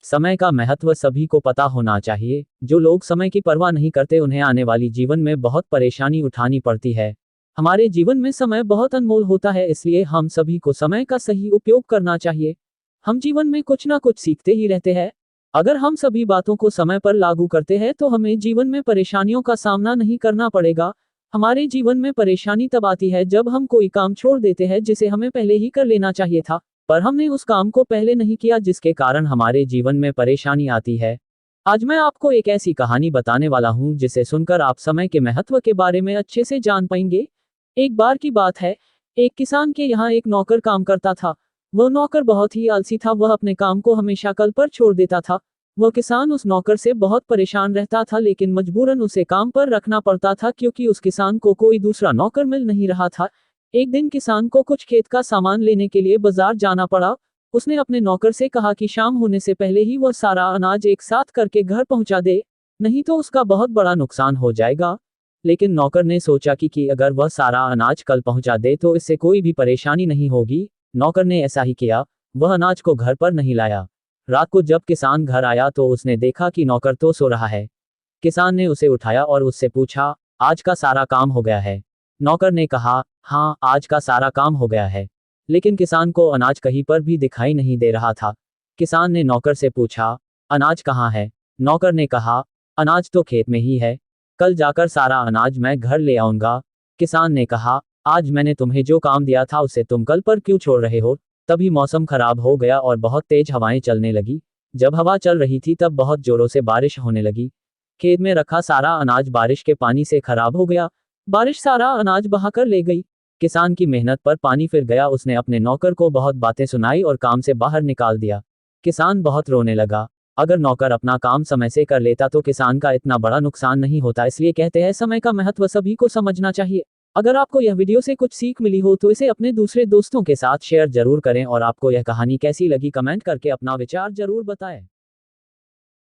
समय का महत्व सभी को पता होना चाहिए। जो लोग समय की परवाह नहीं करते उन्हें आने वाली जीवन में बहुत परेशानी उठानी पड़ती है। हमारे जीवन में समय बहुत अनमोल होता है, इसलिए हम सभी को समय का सही उपयोग करना चाहिए। हम जीवन में कुछ ना कुछ सीखते ही रहते हैं। अगर हम सभी बातों को समय पर लागू करते हैं तो हमें जीवन में परेशानियों का सामना नहीं करना पड़ेगा। हमारे जीवन में परेशानी तब आती है जब हम कोई काम छोड़ देते हैं जिसे हमें पहले ही कर लेना चाहिए था, पर हमने उस काम को पहले नहीं किया, जिसके कारण हमारे जीवन में परेशानी आती है। आज मैं आपको एक ऐसी कहानी बताने वाला हूँ जिसे सुनकर आप समय के महत्व के बारे में अच्छे से जान पाएंगे। एक बार की बात है, एक किसान के यहाँ एक नौकर काम करता था। वह नौकर बहुत ही आलसी था, वह अपने काम को हमेशा कल पर छोड़ देता था। वह किसान उस नौकर से बहुत परेशान रहता था, लेकिन मजबूरन उसे काम पर रखना पड़ता था क्योंकि उस किसान को कोई दूसरा नौकर मिल नहीं रहा था। एक दिन किसान को कुछ खेत का सामान लेने के लिए बाजार जाना पड़ा। उसने अपने नौकर से कहा कि शाम होने से पहले ही वह सारा अनाज एक साथ करके घर पहुंचा दे, नहीं तो उसका बहुत बड़ा नुकसान हो जाएगा। लेकिन नौकर ने सोचा कि अगर वह सारा अनाज कल पहुंचा दे तो इससे कोई भी परेशानी नहीं होगी। नौकर ने ऐसा ही किया। वह अनाज को घर पर नहीं लाया। रात को जब किसान घर आया तो उसने देखा कि नौकर तो सो रहा है। किसान ने उसे उठाया और उससे पूछा, आज का सारा काम हो गया है? नौकर ने कहा, हाँ, आज का सारा काम हो गया है। लेकिन किसान को अनाज कहीं पर भी दिखाई नहीं दे रहा था। किसान ने नौकर से पूछा, अनाज कहाँ है? नौकर ने कहा, अनाज तो खेत में ही है। कल जाकर सारा अनाज मैं घर ले आऊंगा। किसान ने कहा, आज मैंने तुम्हें जो काम दिया था उसे तुम कल पर क्यों छोड़ रहे हो? तभी मौसम खराब हो गया और बहुत तेज हवाएं चलने लगी। जब हवा चल रही थी तब बहुत जोरों से बारिश होने लगी। खेत में रखा सारा अनाज बारिश के पानी से खराब हो गया। बारिश सारा अनाज बहाकर ले गई। किसान की मेहनत पर पानी फिर गया। उसने अपने नौकर को बहुत बातें सुनाई और काम से बाहर निकाल दिया। किसान बहुत रोने लगा। अगर नौकर अपना काम समय से कर लेता तो किसान का इतना बड़ा नुकसान नहीं होता। इसलिए कहते हैं समय का महत्व सभी को समझना चाहिए। अगर आपको यह वीडियो से कुछ सीख मिली हो तो इसे अपने दूसरे दोस्तों के साथ शेयर जरूर करें और आपको यह कहानी कैसी लगी कमेंट करके अपना विचार जरूर बताएं।